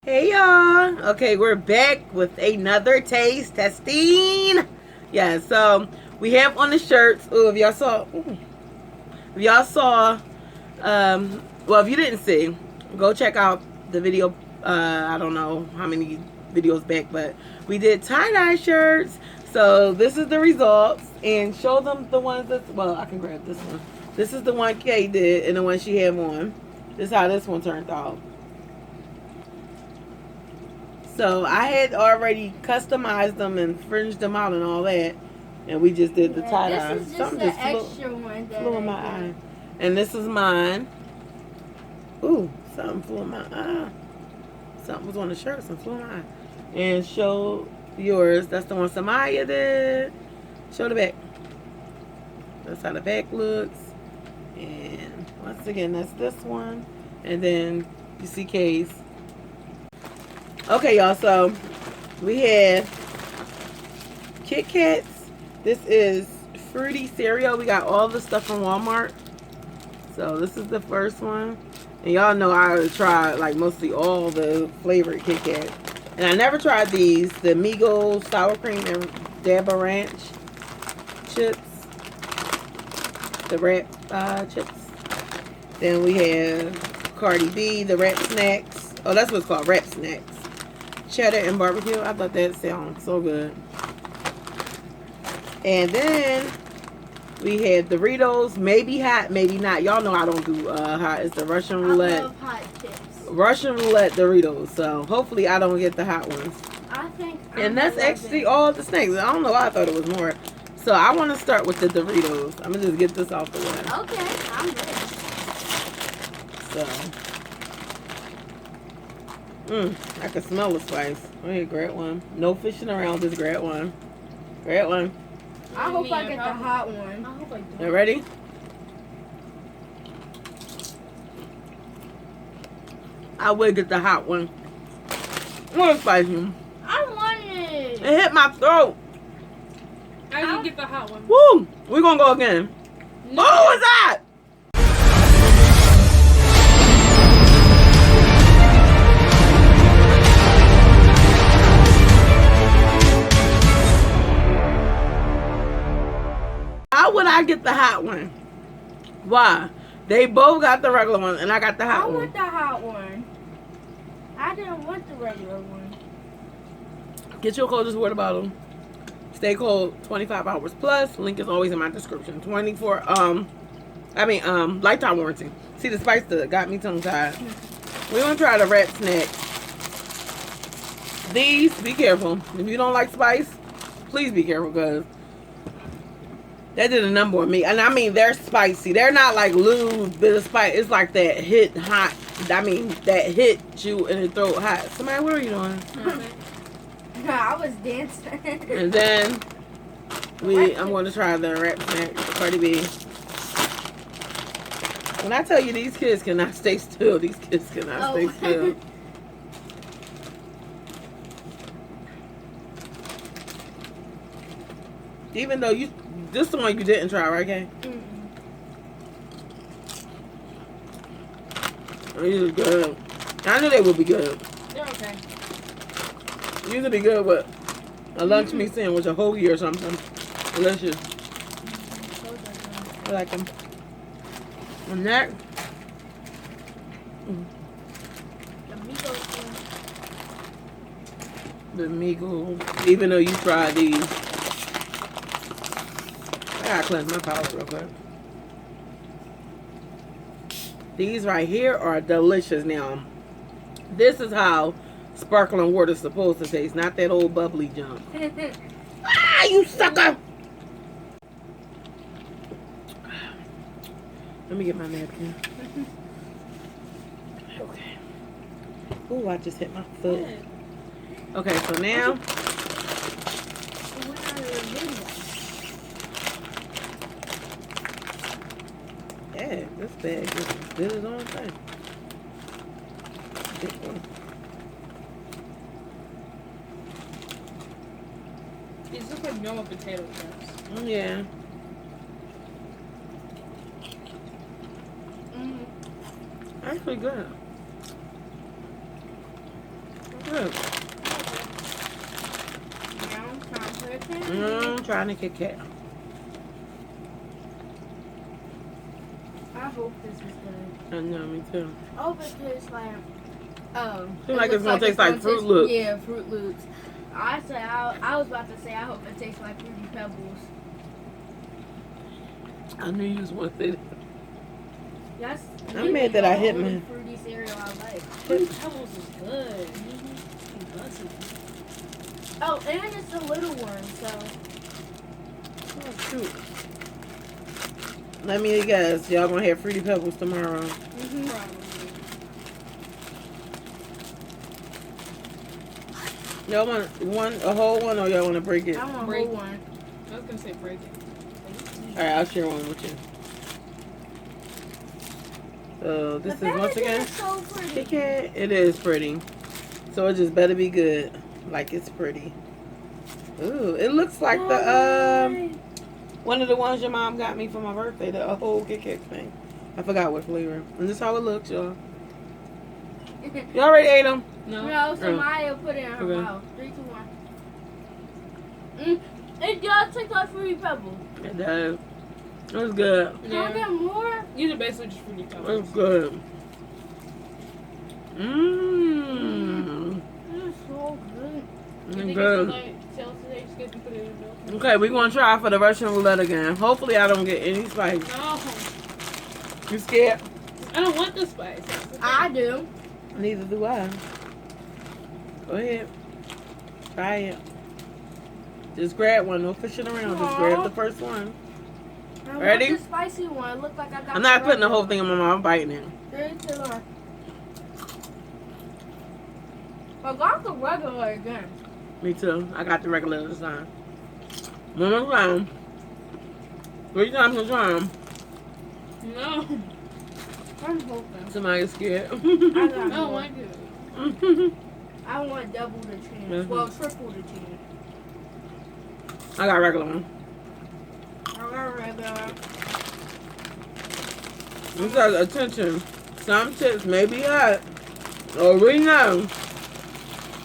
Hey y'all. Okay, we're back with another taste testing. Yeah, so we have on the shirts. Oh, if y'all saw, well, if you didn't see, go check out the video. I don't know how many videos back, but we did tie-dye shirts. So this is the results, and show them the ones that, well, I can grab this one. This is the one Kay did and the one she had on. This is how this one turned out. So I had already customized them and fringed them out and all that, and we just did the tie-dye. This is just the extra one that flew in my eye. And this is mine. Ooh, something flew in my eye. Something was on the shirt, something flew in my eye. And show yours. That's the one Samaya did. Show the back. That's how the back looks. And once again, that's this one. And then you see Kay's. Okay, y'all, so we have Kit Kats. This is fruity cereal. We got all the stuff from Walmart. So this is the first one. And y'all know I tried like mostly all the flavored Kit Kats. And I never tried these. The Migos sour cream and Dabba Ranch chips. The wrap chips. Then we have Cardi B, the wrap snacks. Oh, that's what it's called, wrap snacks. Cheddar and barbecue. I thought that sounded so good. And then we have Doritos, maybe hot, maybe not. Y'all know I don't do hot. It's the Russian roulette. I love hot chips. Russian roulette Doritos. So hopefully I don't get the hot ones. I think. And that's actually all the snacks. I don't know why I thought it was more. So I want to start with the Doritos. I'm gonna just get this off the way. Okay, I'm ready. So. I can smell the spice. Oh, yeah, grab one. No fishing around, just grab one. Grab one. I hope I get the hot one. I hope I do. You ready? I will get the hot one. More spicy. I want it. It hit my throat. I didn't get the hot one. Woo! We're gonna go again. No. What was that? How would I get the hot one? Why? They both got the regular one, and I got the hot one. I want the hot one. I didn't want the regular one. Get your coldest water bottle. Stay cold 25 hours plus. Link is always in my description. 24, lifetime warranty. See, the spice that got me tongue tied. We're gonna try the wrap snack. These, be careful. If you don't like spice, please be careful, because that did a number on me. And I mean, they're spicy. They're not like loose bit of spice. It's like that hit hot. I mean, that hit you in the throat hot. Somebody, what are you doing? I was dancing. And then I'm going to try the wrap snack, Cardi B. When I tell you these kids cannot stay still, these kids cannot stay still. Even though this the one you didn't try, right, Kay? These are good. I knew they would be good. They're okay. These would be good with a lunch meat sandwich, a hoagie or something. Delicious. I like them. And that. The Migos. Even though you tried these. I gotta cleanse my palate real quick. These right here are delicious. Now, this is how sparkling water is supposed to taste, not that old bubbly junk. Ah, you sucker! Let me get my napkin. Okay. Ooh, I just hit my foot. Okay, so now. Yeah, this bag is as good as on thing. This one. These look like normal potato chips. Yeah. Actually good. good. Now I'm trying to put a candy. Trying to Kit Kat. I hope this is good. I know, me too. Oh, but it tastes like, Seems like it it's looks gonna taste like Fruit taste- Loops. Yeah, Fruit Loops. I was about to say, I hope it tastes like Fruity Pebbles. I knew you was one thing. That's I'm mad that I hit my my. fruity cereal I like. Fruity Pebbles is good. Oh, and it's a little one, so. Oh, shoot. Let me guess. Y'all gonna have Fruity Pebbles tomorrow. Mm-hmm. Probably. Y'all want a whole one or y'all want to break it? I want a Break. whole one. I was gonna say break it. Alright, I'll share one with you. So this is once again Is so pretty. Kit Kat. It is pretty. So it just better be good. Like it's pretty. Ooh, it looks like the one of the ones your mom got me for my birthday, the whole Kit Kat thing. I forgot what flavor. And this is how it looks, y'all. You already ate them? No. No, so Maya put it in her Okay. mouth. 3, 2, 1. It does taste like Fruity Pebbles. It does. It was good. Can I Yeah. get more? These are basically just Fruity It Pebbles. was good. Mmm. It's so good. You think Good. it's like sales today? Just get put it in milk. Okay, we're gonna try for the Russian roulette again. Hopefully I don't get any spice. No, You scared? I don't want the spice. That's the thing. I do. Neither do I. Go ahead. Try it. Just grab one. No fishing around. Just grab the first one. I Ready? want the spicy one. It looked like I got I'm not the putting the regular whole thing in my mouth. I'm biting it. 3, 2, 1. I got the regular again. Me too. I got the regular this time. One more time. 3 times a time. No, I'm hoping. Somebody's scared. I I got don't more. like it. I want double the chance. Mhm. Well, triple the chance. I got a regular one. I got regular. You guys, attention. Some chips may be hot. Oh, we know.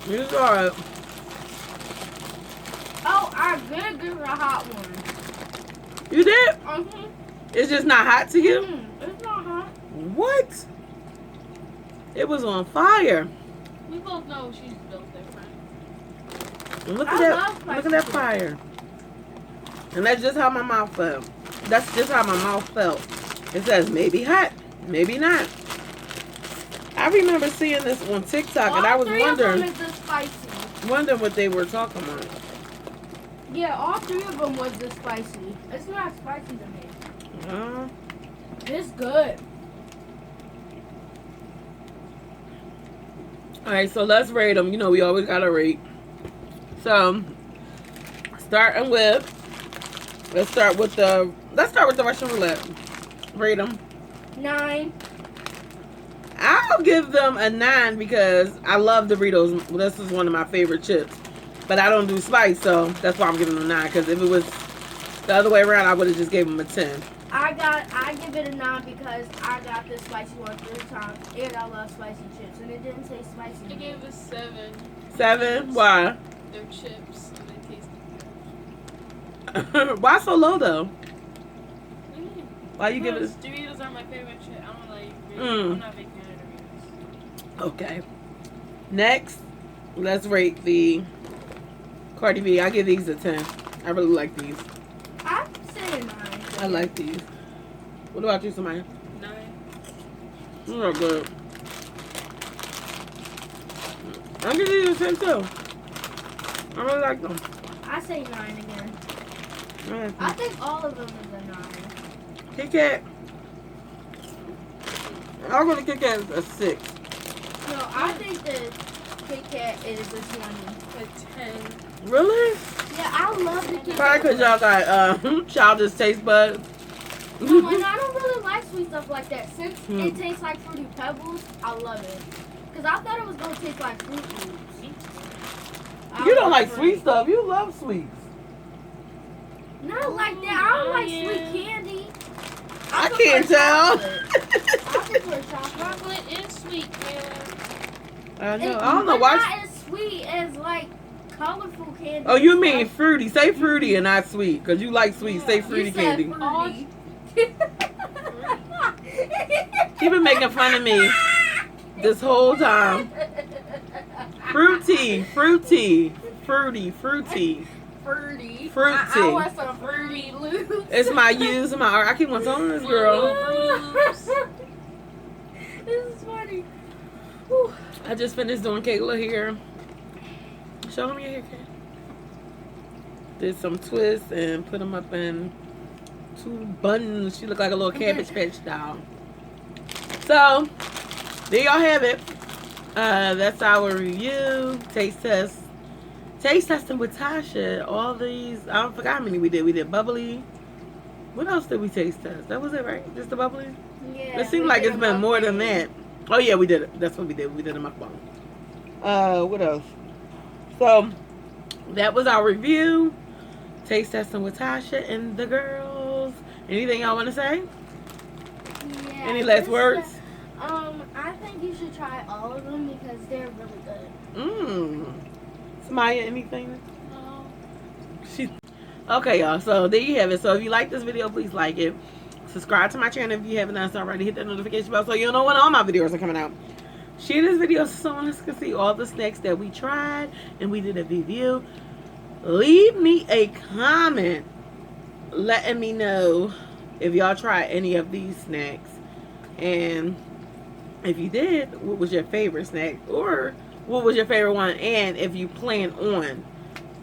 You saw it. Oh, I did get a hot one. You did? Mm-hmm. It's just not hot to you? It's not hot. What? It was on fire. We both know she's built different. Look I at that. love Look at that spicy fire. And that's just how my mouth felt. That's just how my mouth felt. It says maybe hot, maybe not. I remember seeing this on TikTok and I was All 3 of them wondering is this spicy. what they were talking about. Yeah, all 3 of them was this spicy. It's not spicy to me. It's good. Alright, so let's rate them. You know, we always gotta rate. So, starting with, let's start with the Russian roulette. Rate them. 9. I'll give them a 9 because I love Doritos. This is one of my favorite chips. But I don't do spice, so that's why I'm giving them a 9. Because if it was the other way around, I would have just gave them a 10. I give it a 9 because I got this spicy one 3 times, and I love spicy chips, and it didn't taste spicy. I gave it a 7. 7? Why? They're chips and they taste good. Why so low, though? What do you mean? Why you give it Because Doritos are my favorite chip. I don't like. Mm. I'm not a big fan of Doritos. a... Okay. Next, let's rate the Cardi B. I give these a 10. I really like these. I say a 9. I like these. What about you, Samaya? 9. These are good. I'm gonna do the same too. I really like them. I say 9 again. Mm. I think all of them is a 9. Kit Kat. I'm gonna Kit Kat a 6. No, I think the Kit Kat is a 20. A 10. Really? Yeah, I love the Kit Probably Kat. because y'all got childish taste buds. No, and I don't really like sweet stuff like that. Since Hmm. it tastes like Fruity Pebbles, I love it. Because I thought it was going to taste like Fruit Loops. I You don't love like Fruit. sweet stuff. You love sweets. Not like that. I don't like Yeah. sweet candy. I prefer can't tell. chocolate. I prefer chocolate. Chocolate is sweet, man. I know. I don't know But why. not as sweet as like colorful candy. Oh, you mean fruity. Say fruity and not sweet. Because you like sweet. Say fruity You said candy. fruity. She been making fun of me this whole time. Fruity. Fruity. Fruity. Fruity. Fruity. Fruity. I want some fruity loops. It's my use and my art. I keep on telling this girl. This is funny. I just finished doing Kayla hair. Show them your hair, Kay. Did some twists and put them up in 2 buttons. She looked like a little Cabbage Patch doll. So, there y'all have it. That's our review. Taste test. Taste testing with Tasha. All these, I forgot how many we did. We did bubbly. What else did we taste test? That was it, right? Just the bubbly? Yeah. It seemed like it's been more than that. Oh yeah, we did it. That's what we did. We did a mukbang. What else? So that was our review. Taste testing with Tasha and the girls. Anything y'all want to say? Yeah, Any last words? I think you should try all of them because they're really good. Samaya, anything? No. Okay, y'all. So there you have it. So if you like this video, please like it. Subscribe to my channel if you haven't done so already. Hit that notification bell so you'll know when all my videos are coming out. Share this video so someone else can see all the snacks that we tried and we did a review. Leave me a comment letting me know if y'all tried any of these snacks. And if you did, what was your favorite snack? Or what was your favorite one? And if you plan on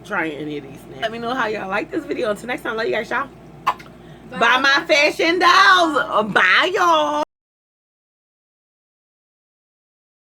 trying any of these snacks. Let me know how y'all like this video. Until next time, love you guys, y'all. Bye, my fashion dolls. Bye, y'all.